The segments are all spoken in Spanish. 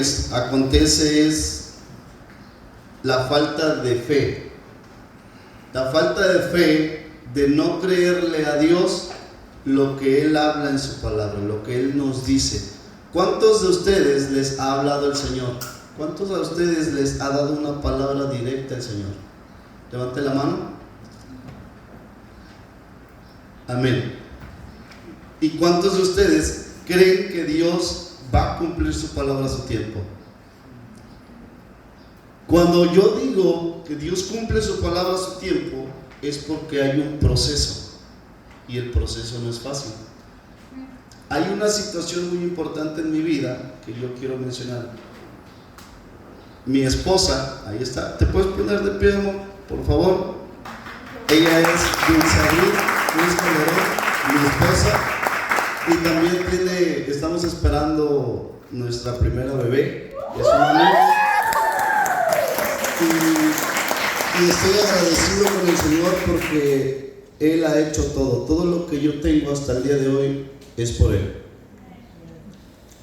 pues acontece es la falta de fe. La falta de fe de no creerle a Dios lo que Él habla en su palabra, lo que Él nos dice. ¿Cuántos de ustedes les ha hablado el Señor? ¿Cuántos de ustedes les ha dado una palabra directa el Señor? Levante la mano. Amén. ¿Y cuántos de ustedes creen que Dios va a cumplir su palabra a su tiempo? Cuando yo digo que Dios cumple su palabra a su tiempo, es porque hay un proceso, y el proceso no es fácil. Hay una situación muy importante en mi vida que yo quiero mencionar. Mi esposa, ahí está, ¿te puedes poner de pie, amor, por favor? Ella es Dulzarit Luis Calderón, mi esposa, y también estamos esperando nuestra primera bebé, es una niña. Y estoy agradecido con el Señor porque Él ha hecho todo lo que yo tengo hasta el día de hoy es por Él.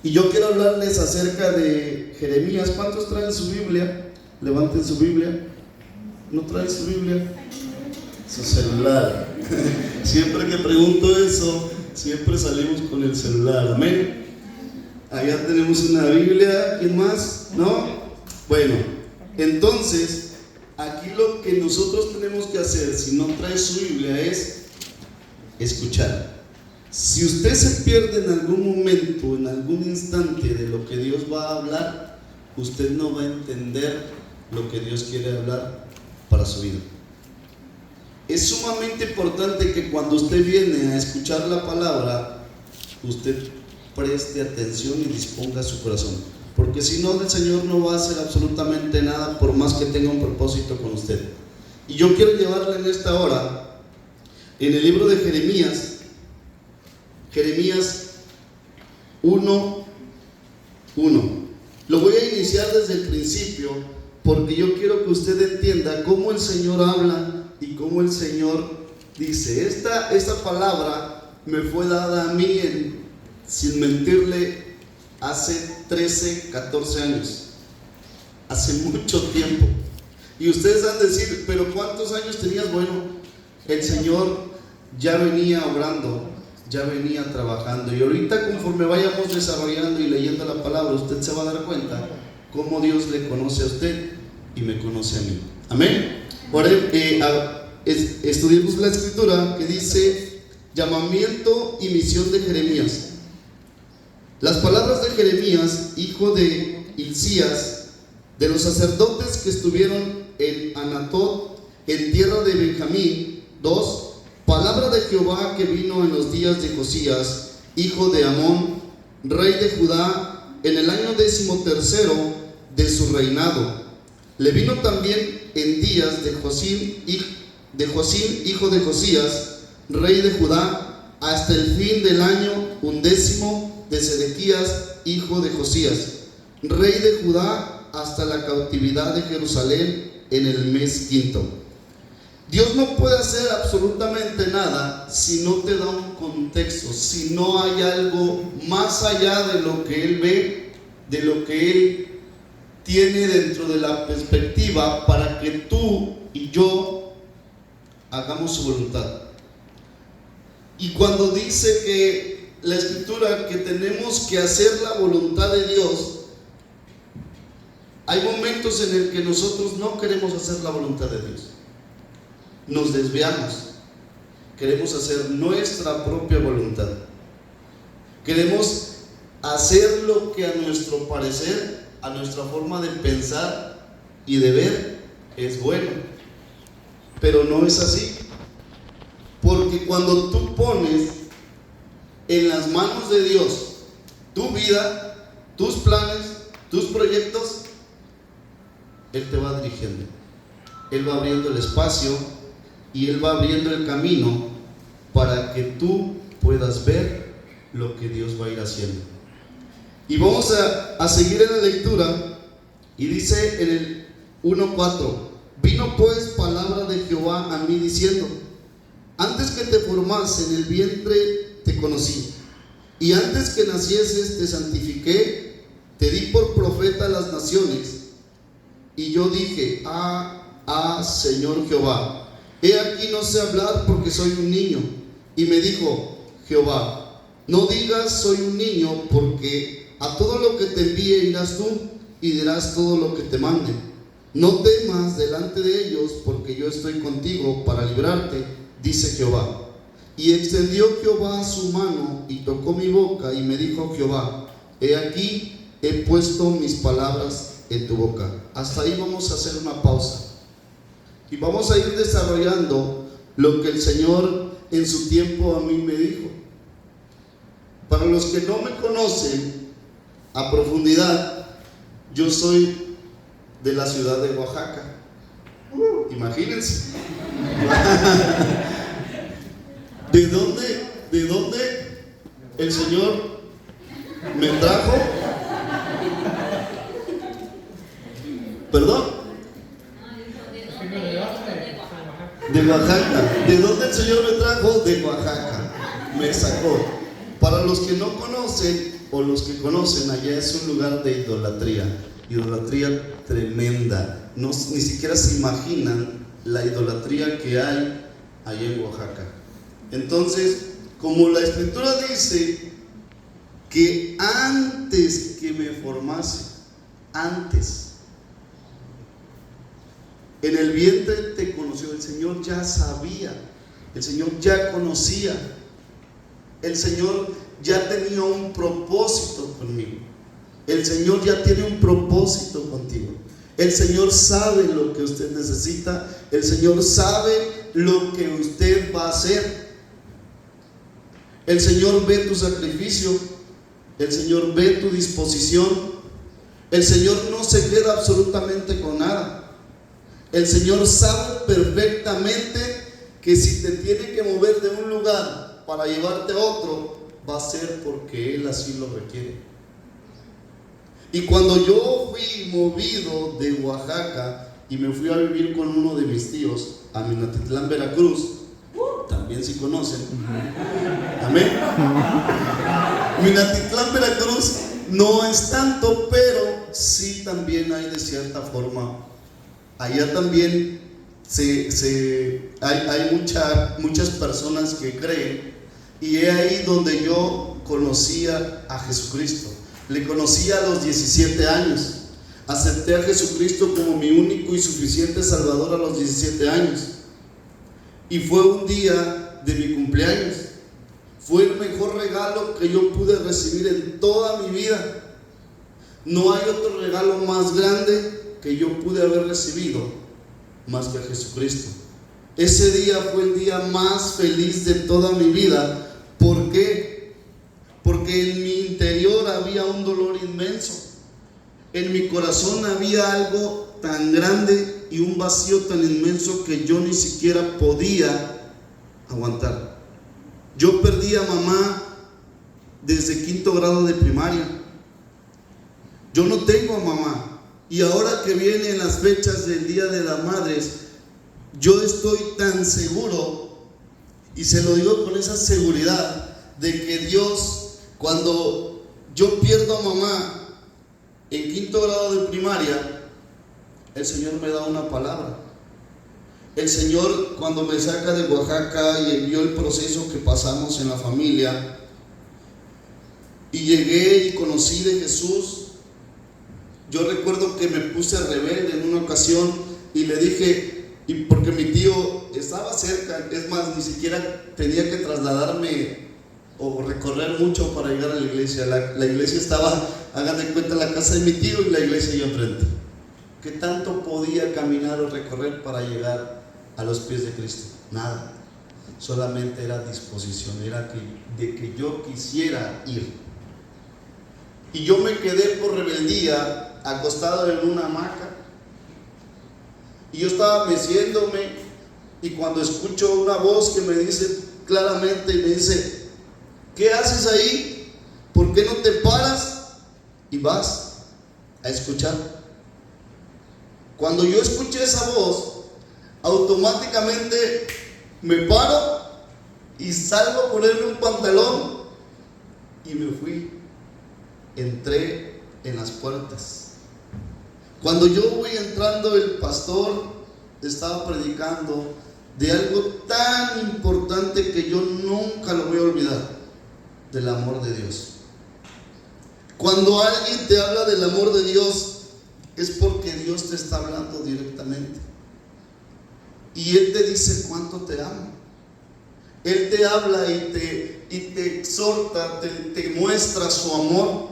Y yo quiero hablarles acerca de Jeremías. ¿Cuántos traen su Biblia? Levanten su Biblia. ¿No traen su Biblia? Su celular. Siempre que pregunto eso, siempre salimos con el celular. Amén. Allá tenemos una Biblia. ¿Quién más? ¿No? Bueno, entonces aquí lo que nosotros tenemos que hacer, si no trae su Biblia, es escuchar. Si usted se pierde en algún momento, en algún instante de lo que Dios va a hablar, usted no va a entender lo que Dios quiere hablar para su vida. Es sumamente importante que cuando usted viene a escuchar la palabra, usted preste atención y disponga su corazón, porque si no, el Señor no va a hacer absolutamente nada por más que tenga un propósito con usted. Y yo quiero llevarle en esta hora, en el libro de Jeremías 1:1. Lo voy a iniciar desde el principio, porque yo quiero que usted entienda cómo el Señor habla y cómo el Señor dice. Esta palabra me fue dada a mí, sin mentirle, hace 13, 14 años, hace mucho tiempo. Y ustedes van a decir, pero ¿cuántos años tenías? Bueno, el Señor ya venía obrando, ya venía trabajando, y ahorita conforme vayamos desarrollando y leyendo la palabra, usted se va a dar cuenta cómo Dios le conoce a usted y me conoce a mí. Amén. Ahora estudiemos la escritura que dice llamamiento y misión de Jeremías. Las palabras de Jeremías, hijo de Hilcías, de los sacerdotes que estuvieron en Anatot, en tierra de Benjamín. 2. Palabra de Jehová que vino en los días de Josías, hijo de Amón, rey de Judá, en el año 13º de su reinado. Le vino también en días de Josín, hijo de Josías, rey de Judá, hasta el fin del año 11 de Sedequías, hijo de Josías, rey de Judá, hasta la cautividad de Jerusalén en el mes 5. Dios no puede hacer absolutamente nada si no te da un contexto, si no hay algo más allá de lo que Él ve, de lo que Él tiene dentro de la perspectiva para que tú y yo hagamos su voluntad. Y cuando dice que la escritura que tenemos que hacer la voluntad de Dios, hay momentos en el que nosotros no queremos hacer la voluntad de Dios. Nos desviamos, queremos hacer nuestra propia voluntad, queremos hacer lo que a nuestro parecer, a nuestra forma de pensar y de ver es bueno, pero no es así, porque cuando tú pones en las manos de Dios tu vida, tus planes, tus proyectos, Él te va dirigiendo, Él va abriendo el espacio y Él va abriendo el camino para que tú puedas ver lo que Dios va a ir haciendo. Y vamos a seguir en la lectura, y dice en el 1:4: Vino pues palabra de Jehová a mí diciendo: Antes que te formase en el vientre te conocí, y antes que nacieses te santifiqué, te di por profeta profeta a las naciones. Y yo dije: Señor Jehová, he aquí no sé hablar porque soy un niño. Y me dijo Jehová: no digas soy un niño, porque a todo lo que te envíe irás tú y dirás todo lo que te mande. No temas delante de ellos, porque yo estoy contigo para librarte, dice Jehová. Y extendió Jehová su mano y tocó mi boca, y me dijo Jehová: he aquí, he puesto mis palabras en tu boca. Hasta ahí vamos a hacer una pausa y vamos a ir desarrollando lo que el Señor en su tiempo a mí me dijo. Para los que no me conocen a profundidad, yo soy de la ciudad de Oaxaca. Imagínense. ¿De dónde el Señor me trajo? ¿Perdón? De Oaxaca. ¿De dónde el Señor me trajo? De Oaxaca. Me sacó. Para los que no conocen, o los que conocen, allá es un lugar de idolatría tremenda. Ni siquiera se imaginan la idolatría que hay allá en Oaxaca. Entonces, como la Escritura dice que antes que me formase, antes, en el vientre te conoció. El Señor ya sabía, el Señor ya conocía, el Señor ya tenía un propósito conmigo. El Señor ya tiene un propósito contigo. El Señor sabe lo que usted necesita. El Señor sabe lo que usted va a hacer. El Señor ve tu sacrificio. El Señor ve tu disposición. El Señor no se queda absolutamente con nada. El Señor sabe perfectamente que si te tiene que mover de un lugar para llevarte a otro, va a ser porque Él así lo requiere. Y cuando yo fui movido de Oaxaca y me fui a vivir con uno de mis tíos a Minatitlán, Veracruz, también si conocen, amén. Minatitlán, Veracruz no es tanto, pero sí también hay de cierta forma. Allá también hay muchas personas que creen, y es ahí donde yo conocía a Jesucristo. Le conocí a los 17 años. Acepté a Jesucristo como mi único y suficiente Salvador a los 17 años. Y fue un día de mi cumpleaños. Fue el mejor regalo que yo pude recibir en toda mi vida. No hay otro regalo más grande que yo pude haber recibido más que a Jesucristo. Ese día fue el día más feliz de toda mi vida. ¿Por qué? Porque en mi interior había un dolor inmenso. En mi corazón había algo tan grande y un vacío tan inmenso que yo ni siquiera podía aguantar. Yo perdí a mamá desde 5º grado de primaria. Yo no tengo a mamá. Y ahora que vienen las fechas del Día de las Madres, yo estoy tan seguro, y se lo digo con esa seguridad, de que Dios, cuando yo pierdo a mamá en 5º grado de primaria, el Señor me da una palabra. El Señor, cuando me saca de Oaxaca y vio el proceso que pasamos en la familia, y llegué y conocí de Jesús, yo recuerdo que me puse rebelde en una ocasión y le dije, y porque mi tío estaba cerca, es más, ni siquiera tenía que trasladarme o recorrer mucho para llegar a la iglesia. La iglesia estaba, hagan de cuenta, la casa de mi tío y la iglesia yo enfrente. ¿Qué tanto podía caminar o recorrer para llegar a los pies de Cristo? Nada. Solamente era disposición, era de que yo quisiera ir. Y yo me quedé por rebeldía acostado en una hamaca. Y yo estaba meciéndome, y cuando escucho una voz que me dice claramente, y me dice: ¿qué haces ahí? ¿Por qué no te paras y vas a escuchar? Cuando yo escuché esa voz, automáticamente me paro y salgo a ponerme un pantalón y me fui. Entré en las puertas Cuando yo voy entrando, el pastor estaba predicando de algo tan importante que yo nunca lo voy a olvidar, del amor de Dios. Cuando alguien te habla del amor de Dios, es porque Dios te está hablando directamente. Y Él te dice cuánto te ama. Él te habla y te exhorta, te muestra su amor.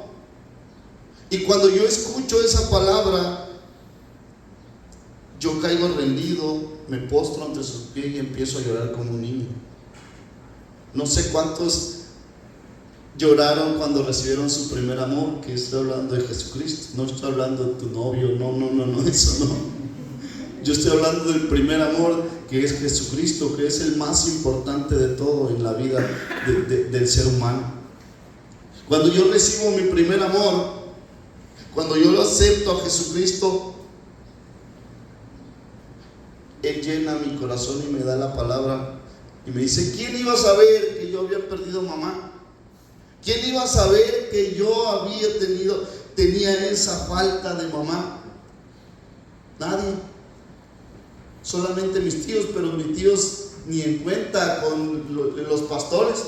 Y cuando yo escucho esa palabra, yo caigo rendido, me postro ante sus pies y empiezo a llorar como un niño. No sé cuántos lloraron cuando recibieron su primer amor, que estoy hablando de Jesucristo. No estoy hablando de tu novio, no, eso no. Yo estoy hablando del primer amor, que es Jesucristo, que es el más importante de todo en la vida del ser humano. Cuando yo recibo mi primer amor, cuando yo lo acepto a Jesucristo, Él llena mi corazón y me da la palabra y me dice: ¿quién iba a saber que yo había perdido mamá? ¿Quién iba a saber que yo tenía esa falta de mamá? Nadie. Solamente mis tíos, pero mis tíos ni en cuenta con los pastores.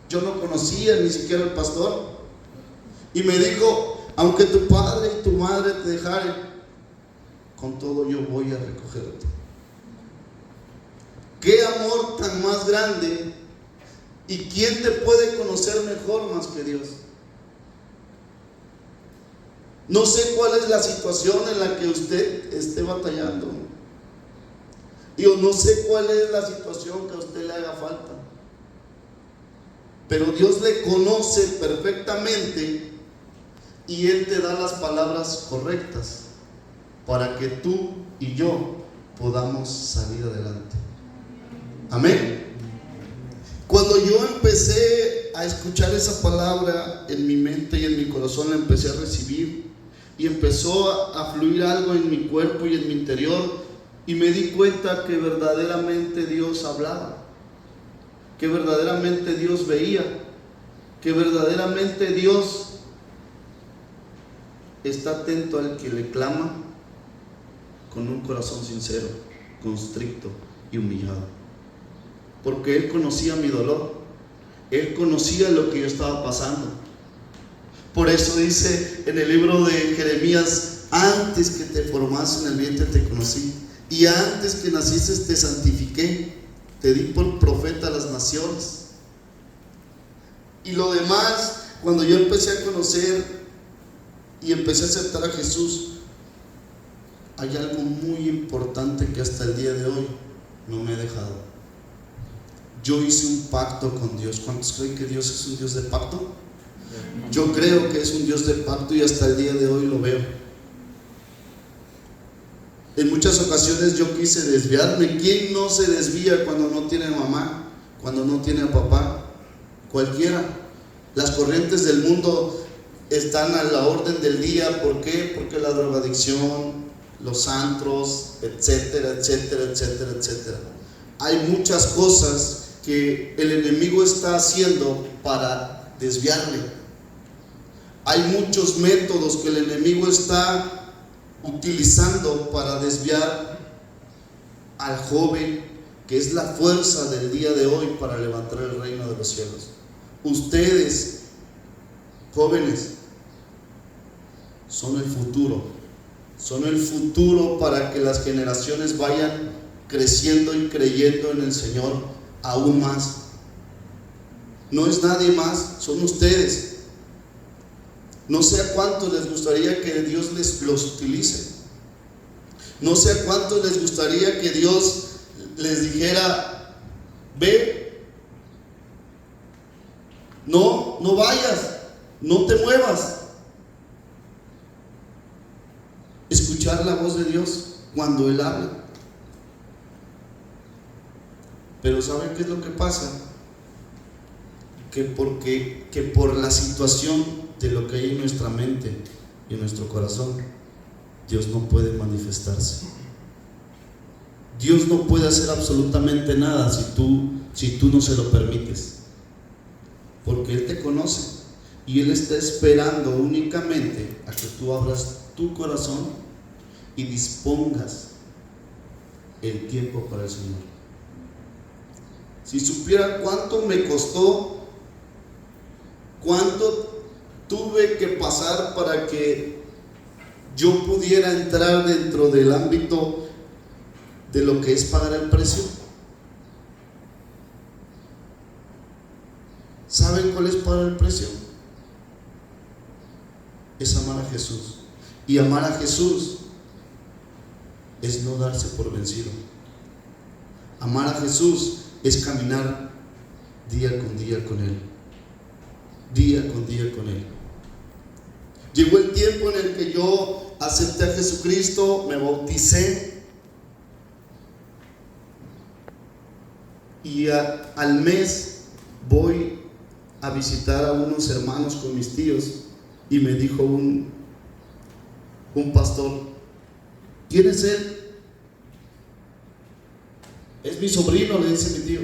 Yo no conocía ni siquiera al pastor. Y me dijo: aunque tu padre y tu madre te dejaren, con todo yo voy a recogerte. ¿Qué amor tan más grande? ¿Y quién te puede conocer mejor más que Dios? No sé cuál es la situación en la que usted esté batallando. Yo no sé cuál es la situación que a usted le haga falta. Pero Dios le conoce perfectamente y Él te da las palabras correctas para que tú y yo podamos salir adelante. Amén. Cuando yo empecé a escuchar esa palabra en mi mente y en mi corazón, la empecé a recibir y empezó a fluir algo en mi cuerpo y en mi interior, y me di cuenta que verdaderamente Dios hablaba, que verdaderamente Dios veía, que verdaderamente Dios está atento al que le clama con un corazón sincero, constricto y humillado. Porque Él conocía mi dolor, Él conocía lo que yo estaba pasando. Por eso dice en el libro de Jeremías: antes que te formase en el vientre te conocí, y antes que nacieses te santifiqué, te di por profeta a las naciones. Y lo demás, cuando yo empecé a conocer y empecé a aceptar a Jesús, hay algo muy importante que hasta el día de hoy no me he dejado. Yo hice un pacto con Dios. ¿Cuántos creen que Dios es un Dios de pacto? Yo creo que es un Dios de pacto y hasta el día de hoy lo veo. En muchas ocasiones yo quise desviarme. ¿Quién no se desvía cuando no tiene mamá? Cuando no tiene papá? Cualquiera. Las corrientes del mundo están a la orden del día. ¿Por qué? Porque la drogadicción, los antros, etcétera, etcétera, etcétera, etcétera. Hay muchas cosas que el enemigo está haciendo para desviarle. Hay muchos métodos que el enemigo está utilizando para desviar al joven, que es la fuerza del día de hoy para levantar el reino de los cielos. Ustedes, jóvenes, son el futuro. Son el futuro para que las generaciones vayan creciendo y creyendo en el Señor aún más. No es nadie más, son ustedes. No sé a cuántos les gustaría que Dios los utilice. No sé a cuántos les gustaría que Dios les dijera: ve, no vayas, no te muevas. Escuchar la voz de Dios cuando Él habla. Pero ¿saben qué es lo que pasa? Que por la situación de lo que hay en nuestra mente y en nuestro corazón, Dios no puede manifestarse. Dios no puede hacer absolutamente nada si tú no se lo permites. Porque Él te conoce y Él está esperando únicamente a que tú abras tu corazón y dispongas el tiempo para el Señor. Si supiera cuánto me costó, cuánto tuve que pasar para que yo pudiera entrar dentro del ámbito de lo que es pagar el precio. ¿Saben cuál es pagar el precio? Es amar a Jesús. Y amar a Jesús es no darse por vencido. Amar a Jesús es caminar día con día con Él. Día con día con Él. Llegó el tiempo en el que yo acepté a Jesucristo, me bauticé, y al mes voy a visitar a unos hermanos con mis tíos, y me dijo un pastor: ¿quién es él? Es mi sobrino, le dice mi tío.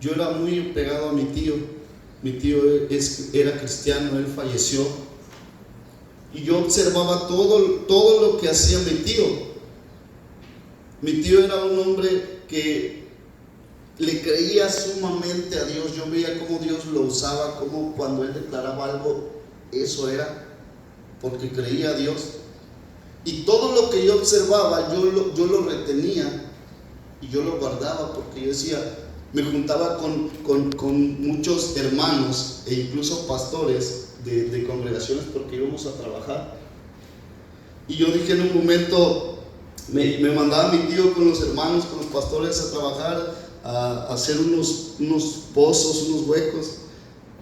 Yo era muy pegado a mi tío. Mi tío era cristiano, él falleció, y yo observaba todo lo que hacía mi tío. Mi tío era un hombre que le creía sumamente a Dios. Yo veía cómo Dios lo usaba, cómo cuando él declaraba algo, eso era porque creía a Dios. Y todo lo que yo observaba, yo lo retenía y yo lo guardaba, porque yo decía, me juntaba con muchos hermanos e incluso pastores de congregaciones, porque íbamos a trabajar. Y yo dije en un momento, me mandaba mi tío con los hermanos, con los pastores a trabajar, a hacer unos pozos, unos huecos,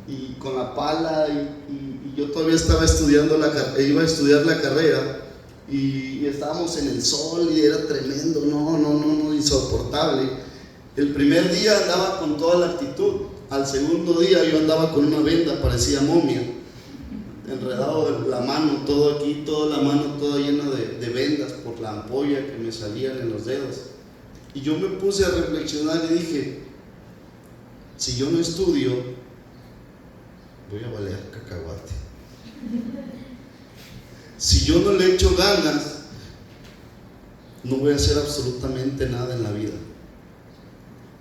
y con la pala, y yo todavía estaba estudiando iba a estudiar la carrera, y estábamos en el sol y era tremendo, no, insoportable. El primer día andaba con toda la actitud, al segundo día yo andaba con una venda, parecía momia, enredado la mano, todo aquí, toda la mano toda llena de vendas por la ampolla que me salían en los dedos. Y yo me puse a reflexionar y dije, si yo no estudio, voy a valer cacahuate. Si yo no le echo ganas, no voy a hacer absolutamente nada en la vida.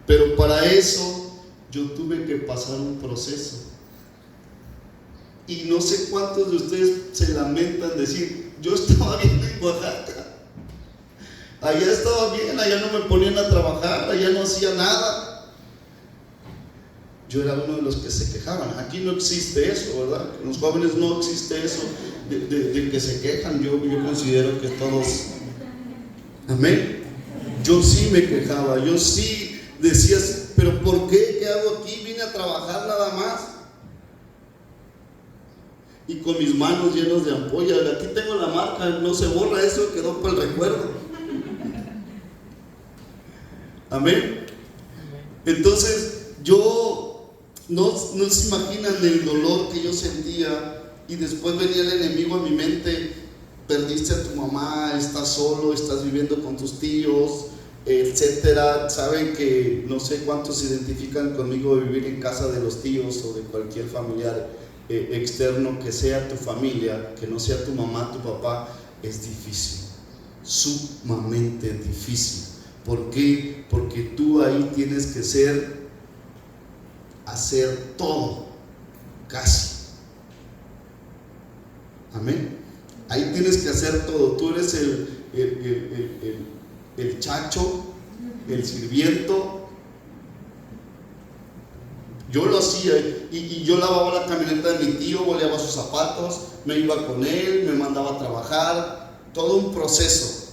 Pero para eso yo tuve que pasar un proceso. Y no sé cuántos de ustedes se lamentan decir, yo estaba bien en Oaxaca, allá estaba bien, allá no me ponían a trabajar, allá no hacía nada. Yo era uno de los que se quejaban. Aquí no existe eso, ¿verdad? En los jóvenes no existe eso de que se quejan. Yo considero que todos, amén. Yo sí me quejaba, yo sí decía, pero ¿por qué? ¿Qué hago aquí? Vine a trabajar nada más. Y con mis manos llenas de ampolla. Aquí tengo la marca, no se borra, eso quedó para el recuerdo. Amén. Entonces yo no se imaginan el dolor que yo sentía. Y después venía el enemigo a mi mente: perdiste a tu mamá, estás solo, estás viviendo con tus tíos, etcétera. Saben que no sé cuántos se identifican conmigo de vivir en casa de los tíos o de cualquier familiar externo que sea tu familia, que no sea tu mamá, tu papá. Es difícil, sumamente difícil. ¿Por qué? Porque tú ahí tienes que hacer todo, casi. Amén. Ahí tienes que hacer todo. Tú eres el chacho, el sirviento. Yo lo hacía, y yo lavaba la camioneta de mi tío, boleaba sus zapatos, me iba con él, me mandaba a trabajar, todo un proceso.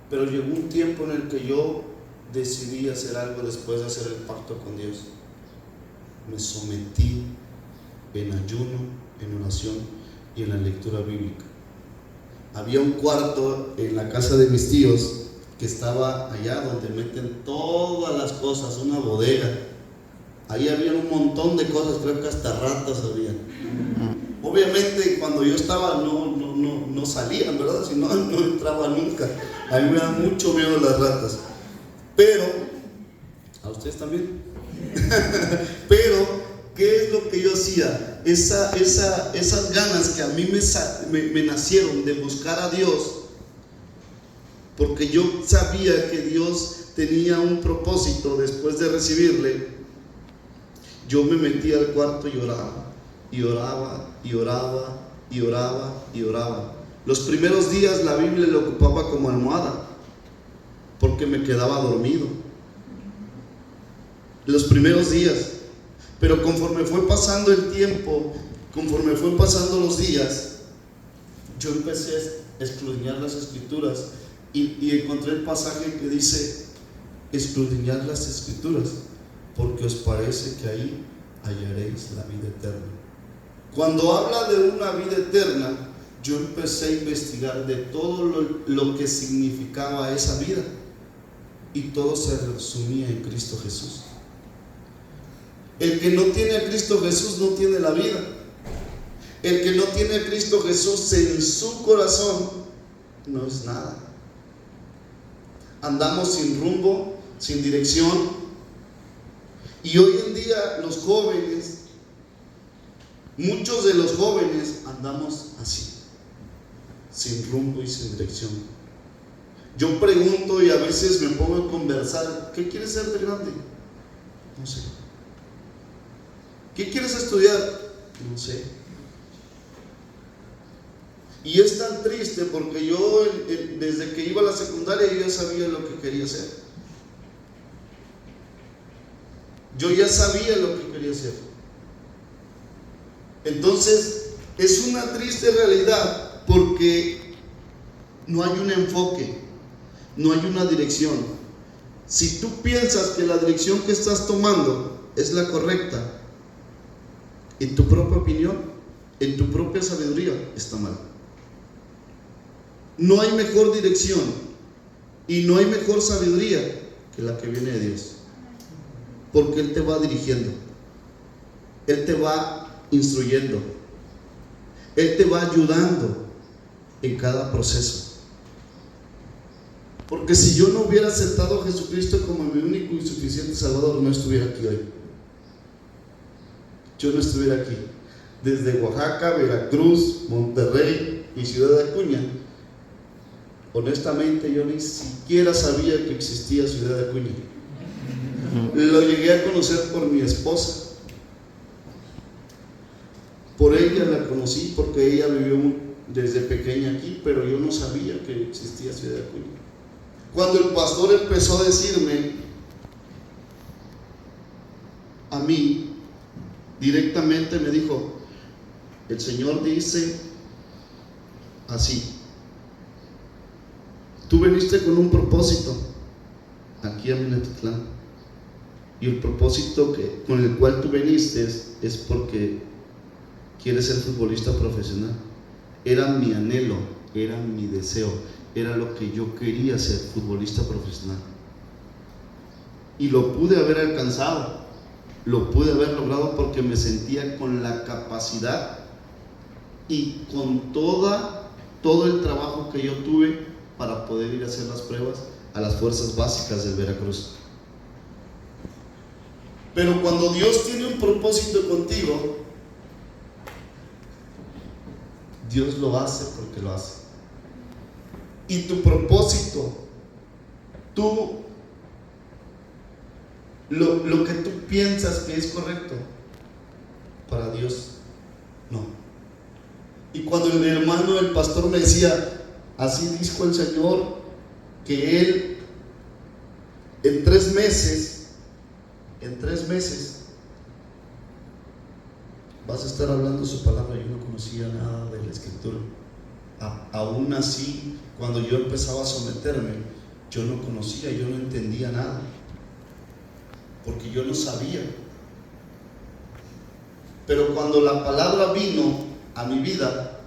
Pero llegó un tiempo en el que yo decidí hacer algo después de hacer el pacto con Dios. Me sometí en ayuno, en oración y en la lectura bíblica. Había un cuarto en la casa de mis tíos que estaba allá donde meten todas las cosas, una bodega. Ahí había un montón de cosas, creo que hasta ratas había. Obviamente cuando yo estaba no salían, ¿verdad? Si no entraba nunca. A mí me da mucho miedo las ratas. Pero, ¿a ustedes también? Pero ¿qué es lo que yo hacía? Esas ganas que a mí me nacieron de buscar a Dios, porque yo sabía que Dios tenía un propósito después de recibirle. Yo me metía al cuarto y oraba, y oraba, y oraba, y oraba, y oraba. Los primeros días la Biblia la ocupaba como almohada, porque me quedaba dormido. Los primeros días. Pero conforme fue pasando el tiempo, conforme fue pasando los días, yo empecé a escudriñar las Escrituras y encontré el pasaje que dice: escudriñad las Escrituras, porque os parece que ahí hallaréis la vida eterna. Cuando habla de una vida eterna, yo empecé a investigar de todo lo que significaba esa vida, y todo se resumía en Cristo Jesús. El que no tiene a Cristo Jesús no tiene la vida. El que no tiene a Cristo Jesús en su corazón no es nada. Andamos sin rumbo, sin dirección. Y hoy en día los jóvenes, muchos de los jóvenes andamos así, sin rumbo y sin dirección. Yo pregunto y a veces me pongo a conversar: ¿qué quieres ser de grande? No sé. ¿Qué quieres estudiar? No sé. Y es tan triste porque yo desde que iba a la secundaria yo ya sabía lo que quería hacer. Yo ya sabía lo que quería hacer. Entonces es una triste realidad porque no hay un enfoque, no hay una dirección. Si tú piensas que la dirección que estás tomando es la correcta, en tu propia opinión, en tu propia sabiduría, está mal. No hay mejor dirección y no hay mejor sabiduría que la que viene de Dios, porque Él te va dirigiendo, Él te va instruyendo, Él te va ayudando en cada proceso. Porque si yo no hubiera aceptado a Jesucristo como mi único y suficiente Salvador, no estuviera aquí hoy. Yo no estuviera aquí. Desde Oaxaca, Veracruz, Monterrey y Ciudad de Acuña, honestamente yo ni siquiera sabía que existía Ciudad de Acuña. Lo llegué a conocer por mi esposa. Por ella la conocí, porque ella vivió desde pequeña aquí, pero yo no sabía que existía Ciudad de Acuña. Cuando el pastor empezó a decirme a mí, directamente me dijo: el Señor dice así, tú viniste con un propósito aquí a Minatitlán, y el propósito con el cual tú viniste es porque quieres ser futbolista profesional. Era mi anhelo, era mi deseo, era lo que yo quería ser, futbolista profesional, y lo pude haber alcanzado, lo pude haber logrado porque me sentía con la capacidad y con todo el trabajo que yo tuve para poder ir a hacer las pruebas a las fuerzas básicas del Veracruz. Pero cuando Dios tiene un propósito contigo, Dios lo hace porque lo hace. Y tu propósito, lo que tú piensas que es correcto, para Dios no. Y cuando el hermano, el pastor me decía: así dijo el Señor, que Él en 3 meses vas a estar hablando su palabra. Yo no conocía nada de la Escritura. Aún así, cuando yo empezaba a someterme, yo no conocía, yo no entendía nada, porque yo no sabía. Pero cuando la palabra vino a mi vida,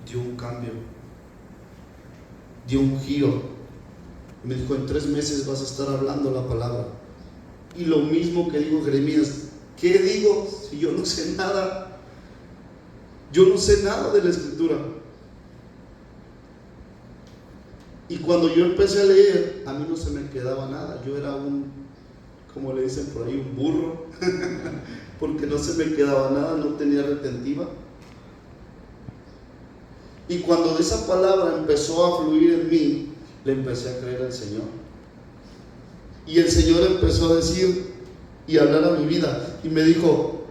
dio un cambio, dio un giro. Me dijo: en 3 meses vas a estar hablando la palabra. Y lo mismo que dijo Jeremías: ¿qué digo si yo no sé nada? Yo no sé nada de la Escritura. Y cuando yo empecé a leer, a mí no se me quedaba nada. Yo era como le dicen por ahí, un burro, porque no se me quedaba nada, no tenía retentiva. Y cuando esa palabra empezó a fluir en mí, le empecé a creer al Señor. Y el Señor empezó a decir y hablar a mi vida. Y me dijo: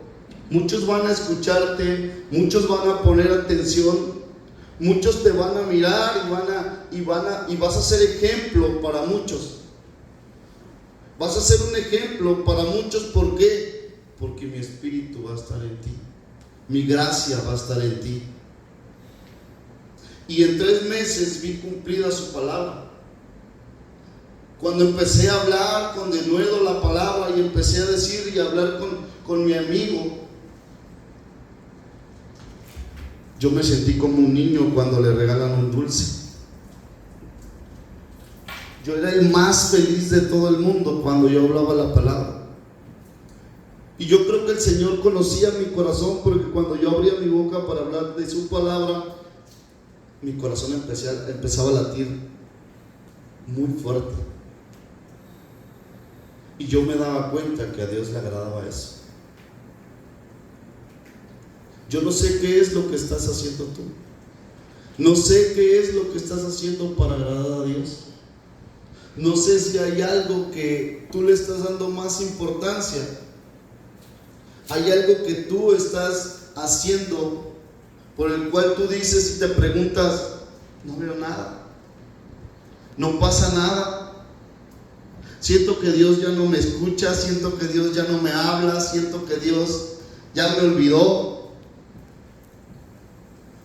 muchos van a escucharte, muchos van a poner atención, muchos te van a mirar y vas a ser ejemplo para muchos. Vas a ser un ejemplo para muchos. ¿Por qué? Porque mi espíritu va a estar en ti, mi gracia va a estar en ti. Y en 3 meses vi cumplida su palabra. Cuando empecé a hablar con denuedo la palabra y empecé a decir y a hablar con mi amigo, yo me sentí como un niño cuando le regalan un dulce. Yo era el más feliz de todo el mundo cuando yo hablaba la palabra. Y yo creo que el Señor conocía mi corazón, porque cuando yo abría mi boca para hablar de su palabra, mi corazón empezaba a latir muy fuerte. Y yo me daba cuenta que a Dios le agradaba eso. Yo no sé qué es lo que estás haciendo tú. No sé qué es lo que estás haciendo para agradar a Dios. No sé si hay algo que tú le estás dando más importancia. Hay algo que tú estás haciendo por el cual tú dices y te preguntas: no veo nada, no pasa nada, siento que Dios ya no me escucha, siento que Dios ya no me habla, siento que Dios ya me olvidó,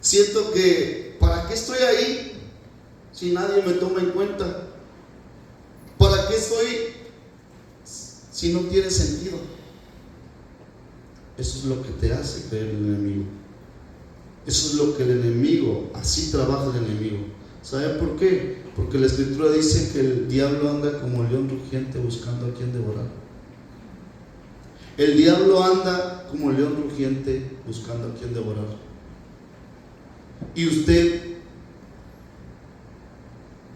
siento que ¿para qué estoy ahí si nadie me toma en cuenta? ¿Para qué estoy si no tiene sentido? Eso es lo que te hace creer en el enemigo. Eso es lo que el enemigo, así trabaja el enemigo. ¿Sabe por qué? Porque la Escritura dice que el diablo anda como león rugiente buscando a quien devorar. El diablo anda como león rugiente buscando a quien devorar. Y usted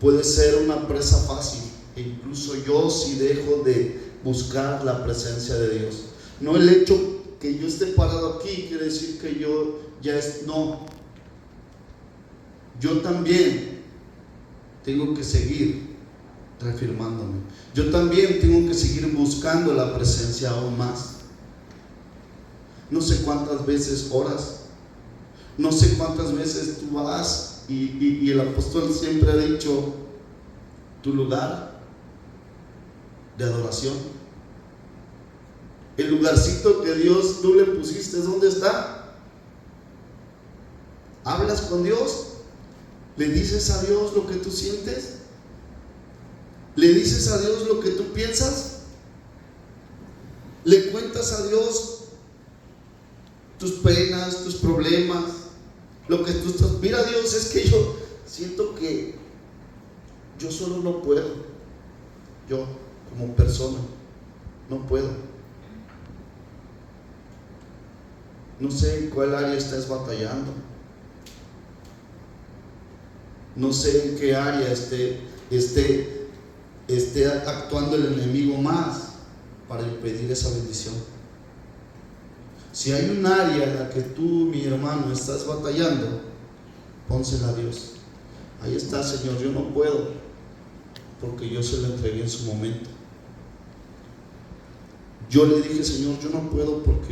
puede ser una presa fácil, e incluso yo, si dejo de buscar la presencia de Dios. No el hecho que yo esté parado aquí quiere decir que yo ya es, no. Yo también tengo que seguir reafirmándome. Yo también tengo que seguir buscando la presencia aún más. No sé cuántas veces oras, no sé cuántas veces tú vas y el apóstol siempre ha dicho: tu lugar de adoración, el lugarcito que Dios tú le pusiste, ¿dónde está? ¿Hablas con Dios? ¿Le dices a Dios lo que tú sientes? ¿Le dices a Dios lo que tú piensas? ¿Le cuentas a Dios tus penas, tus problemas, lo que tú estás? Mira, Dios, es que yo siento que yo solo no puedo. Yo, como persona, no puedo. No sé en cuál área estás batallando. No sé en qué área esté actuando el enemigo más para impedir esa bendición. Si hay un área en la que tú, mi hermano, estás batallando, pónsela a Dios. Ahí está: Señor, yo no puedo, porque yo se lo entregué en su momento. Yo le dije: Señor, yo no puedo porque